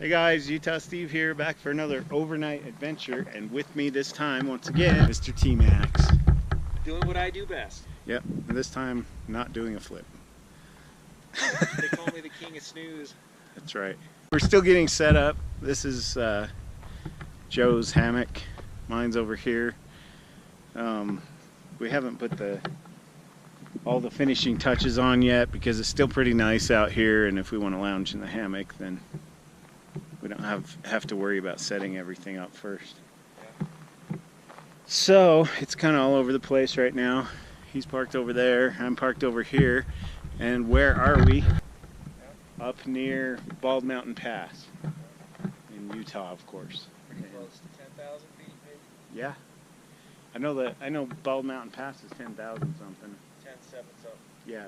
Hey guys, Utah Steve here, back for another overnight adventure, and with me this time, once again, Mr. Tmax. Doing what I do best. Yep, and this time, not doing a flip. They call me the king of snooze. That's right. We're still getting set up. This is Joe's hammock. Mine's over here. We haven't put all the finishing touches on yet because it's still pretty nice out here, and if we want to lounge in the hammock, then we don't have to worry about setting everything up first. Yeah. So it's kind of all over the place right now. He's parked over there, I'm parked over here, and where are we? Yeah. Up near Bald Mountain Pass in Utah, of course. Pretty close to 10,000 feet, maybe? Yeah, I know Bald Mountain Pass is 10,000 something. 10,700, so. Yeah.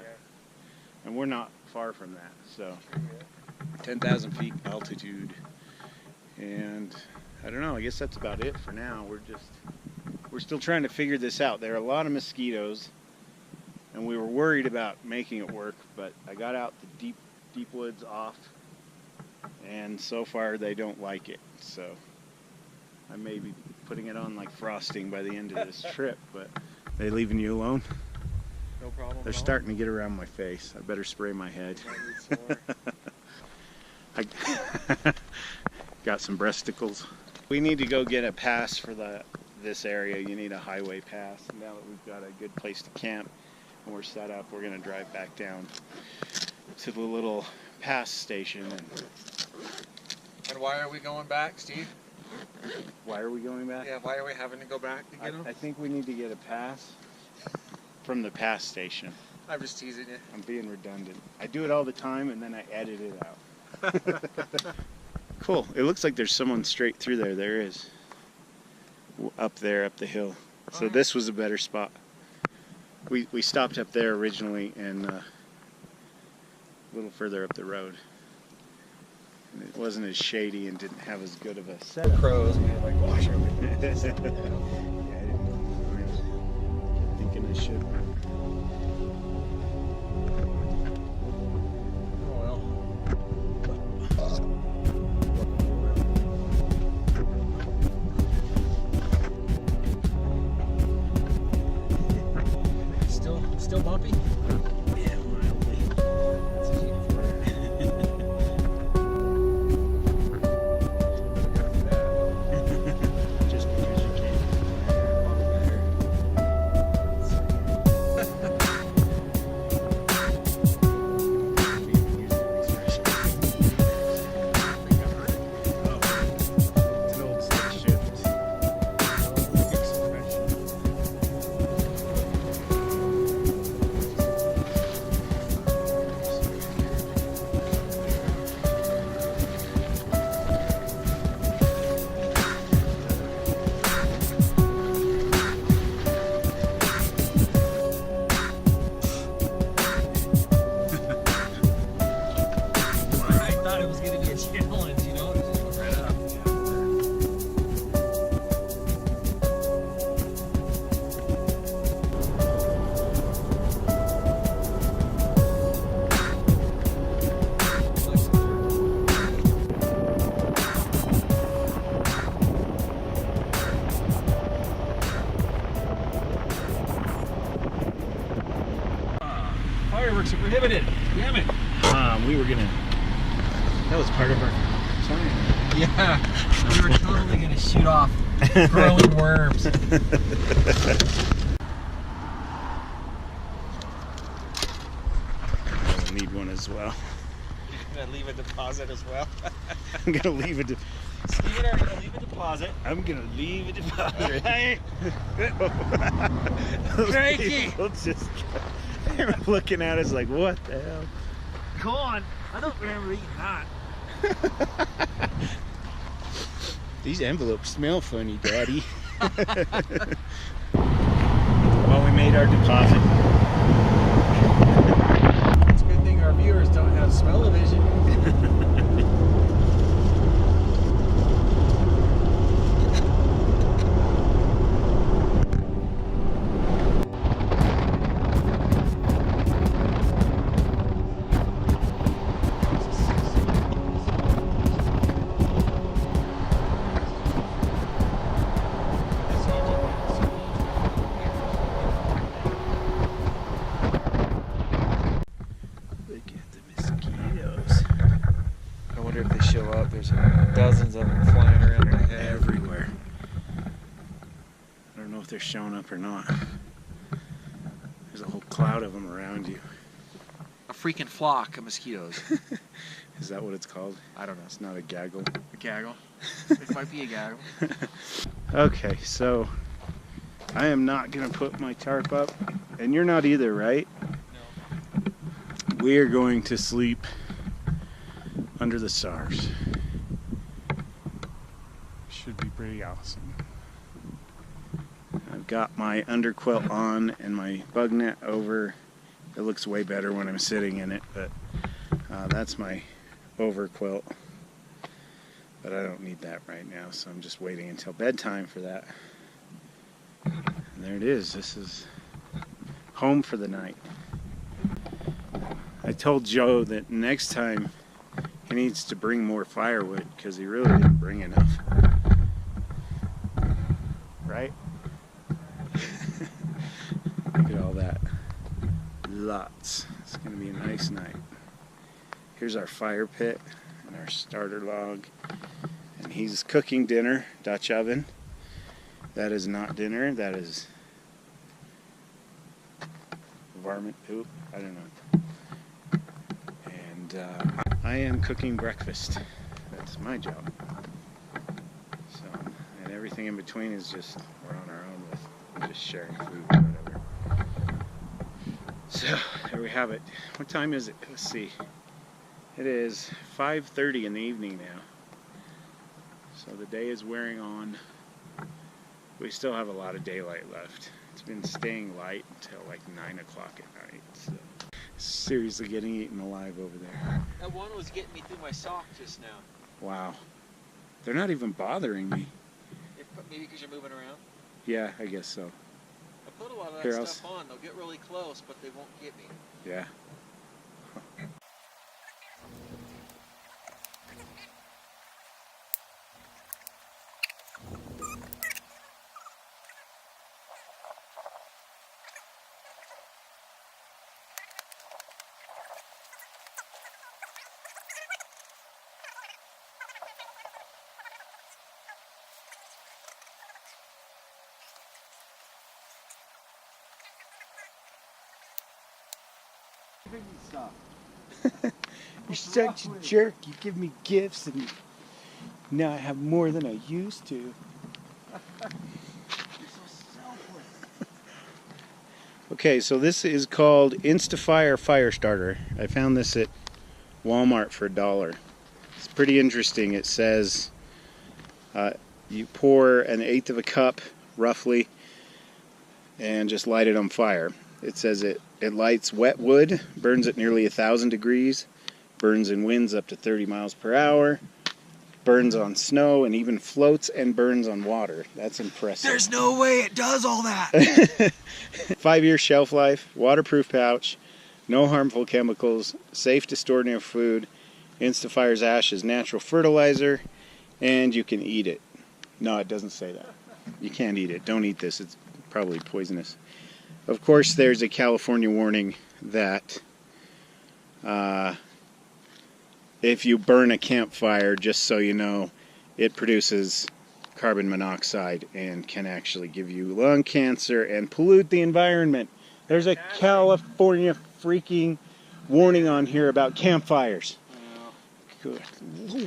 And we're not far from that, so. Sure, yeah. 10,000 feet altitude, and I don't know, I guess that's about it for now. We're still trying to figure this out. There are a lot of mosquitoes, and we were worried about making it work, but I got out the deep woods off, and so far they don't like it, so I may be putting it on like frosting by the end of this trip. But they leaving you alone? No problem. They're starting to get around my face. I better spray my head. I got some breasticles. We need to go get a pass for this area. You need a highway pass. Now that we've got a good place to camp and we're set up, we're going to drive back down to the little pass station. And why are we going back, Steve? Why are we going back? Yeah, why are we having to go back to get them? I think we need to get a pass from the pass station. I'm just teasing you. I'm being redundant. I do it all the time and then I edit it out. Cool. It looks like there's someone straight through there. There is. Up there, up the hill. So this was a better spot. We stopped up there originally and a little further up the road. And it wasn't as shady and didn't have as good of a setup. Crows, man, like wash them. Yeah, I didn't know. I was thinking I should. Still bumpy? Yeah, mildly. That's a Jeep for it. Just because you can't. It's an old stick shift. Fireworks are prohibited. Damn it. We were gonna. That was part of our plan. Yeah, we were totally gonna shoot off growing worms. I'll need one as well. You're gonna leave a deposit as well. I'm gonna leave it. Steve and I are gonna leave a deposit. I'm gonna leave it. Hey. Frankie! People just they were looking at us like, what the hell? Go on. I don't remember eating that. These envelopes smell funny, Daddy. Well, we made our deposit. It's a good thing our viewers don't have smell-o-vision. There's dozens of them flying around my head. Everywhere. I don't know if they're showing up or not. There's a whole cloud of them around you. A freaking flock of mosquitoes. Is that what it's called? I don't know. It's not a gaggle. A gaggle. It might be a gaggle. Okay, so I am not going to put my tarp up, and you're not either, right? No. We are going to sleep under the stars. Should be pretty awesome. I've got my underquilt on and my bug net over. It looks way better when I'm sitting in it, but that's my overquilt. But I don't need that right now, so I'm just waiting until bedtime for that. And there it is. This is home for the night. I told Joe that next time he needs to bring more firewood because he really didn't bring enough. Right? Look at all that. Lots. It's going to be a nice night. Here's our fire pit and our starter log. And he's cooking dinner, Dutch oven. That is not dinner, that is varmint poop. I don't know. And I am cooking breakfast. That's my job. So, and everything in between is just, we're on our own with just sharing food or whatever. So, there we have it. What time is it? Let's see. It is 5:30 in the evening now. So the day is wearing on. We still have a lot of daylight left. It's been staying light until like 9 o'clock at night. So seriously getting eaten alive over there. That one was getting me through my sock just now. Wow. They're not even bothering me. Maybe because you're moving around? Yeah, I guess so. I put a lot of Here, that stuff on. They'll get really close, but they won't get me. Yeah. You're such a jerk. You give me gifts and now I have more than I used to. Okay, so this is called Instafire Fire Starter. I found this at Walmart for $1. It's pretty interesting. It says you pour 1/8 of a cup, roughly, and just light it on fire. It says it lights wet wood, burns at nearly 1,000 degrees, burns in winds up to 30 miles per hour, burns on snow, and even floats and burns on water. That's impressive. There's no way it does all that! 5-year shelf life, waterproof pouch, no harmful chemicals, safe to store near food, Instafire's ash is natural fertilizer, and you can eat it. No, it doesn't say that. You can't eat it. Don't eat this. It's probably poisonous. Of course, there's a California warning that if you burn a campfire, just so you know, it produces carbon monoxide and can actually give you lung cancer and pollute the environment. There's a California freaking warning on here about campfires. Good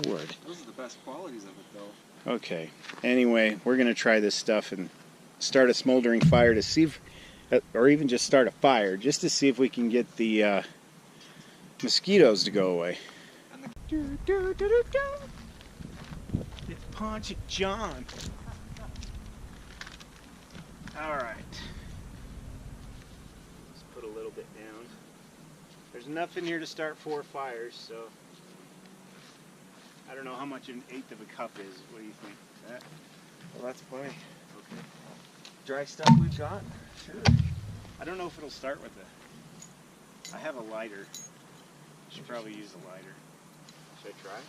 Lord. Those are the best qualities of it, though. Okay. Anyway, we're going to try this stuff and start a smoldering fire to see if, or even just start a fire, just to see if we can get the mosquitoes to go away. It's Poncha John. Alright. Let's put a little bit down. There's enough in here to start 4 fires, so I don't know how much 1/8 of a cup is. What do you think? That? Well, that's plenty. Okay. Dry stuff we've got? Sure. I don't know if it'll start with I have a lighter. Should probably use a lighter. Should I try?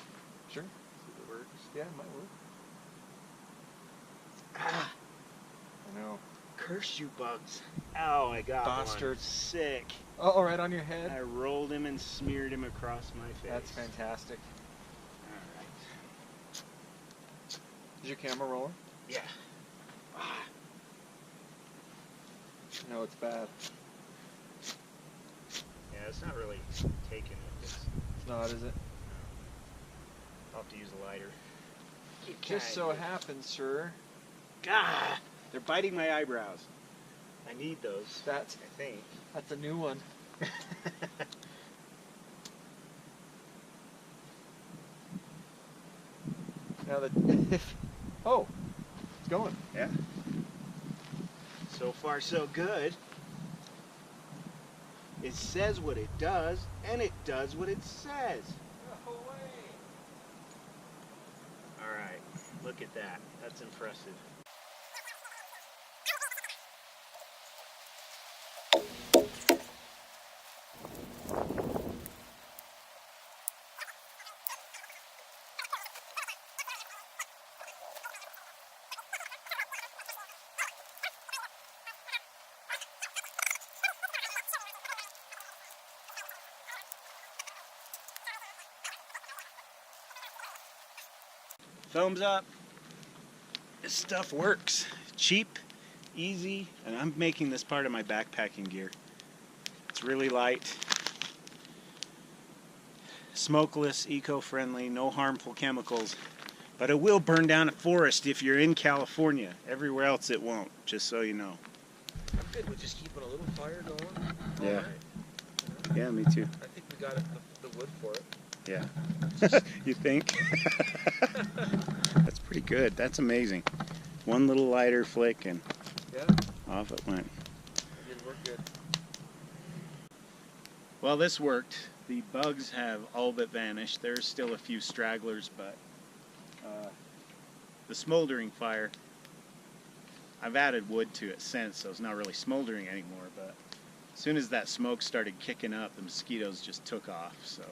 Sure. See if it works. Yeah, it might work. Ah, I know. curse you, bugs. Ow, I got Bastard. one. Sick. Oh, right on your head? I rolled him and smeared him across my face. That's fantastic. Alright. Is your camera rolling? Yeah. No, it's bad. Yeah, it's not really taking it. It's not, is it? I'll have to use a lighter. Just so happens, sir. God, they're biting my eyebrows. I need those. That's I think. a new one. Now that oh, it's going. Yeah. So far, so good. It says what it does, and it does what it says. All right, look at that. That's impressive. Thumbs up. This stuff works. Cheap, easy, and I'm making this part of my backpacking gear. It's really light, smokeless, eco-friendly, no harmful chemicals, but it will burn down a forest if you're in California. Everywhere else it won't, just so you know. I'm good with just keeping a little fire going. Yeah. All right. Yeah, me too. I think we got the wood for it. Yeah. You think? That's pretty good. That's amazing. One little lighter flick and Yeah. off it went. It did work good. Well, this worked. The bugs have all but vanished. There's still a few stragglers, but the smoldering fire, I've added wood to it since, so it's not really smoldering anymore, but as soon as that smoke started kicking up, the mosquitoes just took off, so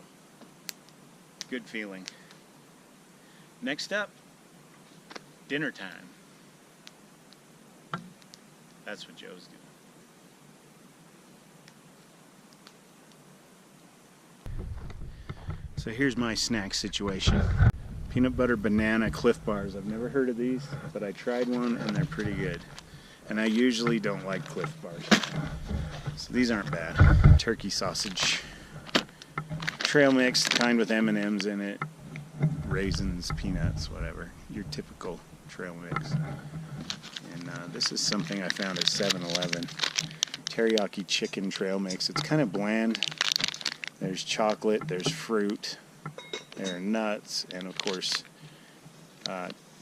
good feeling. Next up, dinner time. That's what Joe's doing. So here's my snack situation. Peanut butter banana Cliff Bars. I've never heard of these, but I tried one and they're pretty good. And I usually don't like Cliff Bars. So these aren't bad. Turkey sausage. Trail mix, kind with M&Ms in it. Raisins, peanuts, whatever. Your typical trail mix. And this is something I found at 7-Eleven. Teriyaki chicken trail mix. It's kind of bland. There's chocolate, there's fruit, there are nuts, and of course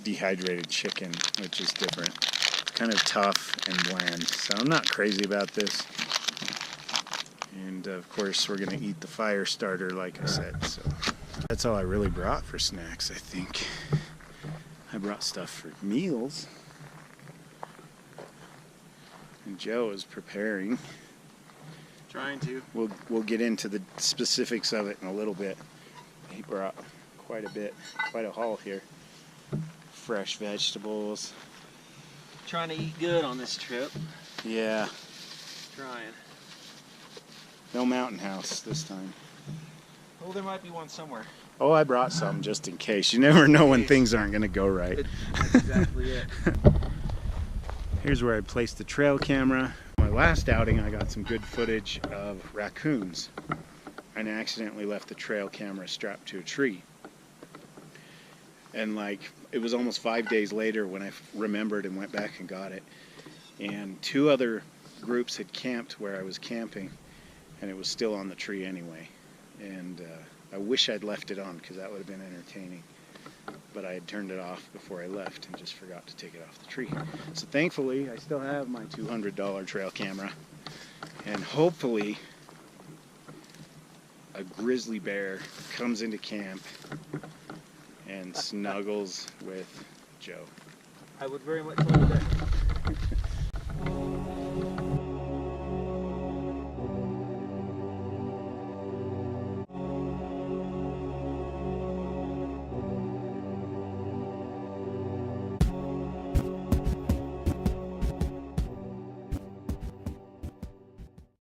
dehydrated chicken, which is different. It's kind of tough and bland, so I'm not crazy about this. And of course we're going to eat the fire starter like I said, so that's all I really brought for snacks, I think. I brought stuff for meals. And Joe is preparing. Trying to. We'll get into the specifics of it in a little bit. He brought quite a bit, quite a haul here. Fresh vegetables. Trying to eat good on this trip. Yeah. Trying. No mountain house this time. Oh, there might be one somewhere. Oh, I brought some just in case. You never know when things aren't going to go right. That's exactly it. Here's where I placed the trail camera. My last outing, I got some good footage of raccoons, and I accidentally left the trail camera strapped to a tree. And it was almost 5 days later when I remembered and went back and got it. And 2 other groups had camped where I was camping, and it was still on the tree anyway. And I wish I'd left it on because that would have been entertaining. But I had turned it off before I left and just forgot to take it off the tree. So thankfully, I still have my $200 trail camera. And hopefully, a grizzly bear comes into camp and snuggles with Joe. I would very much like that.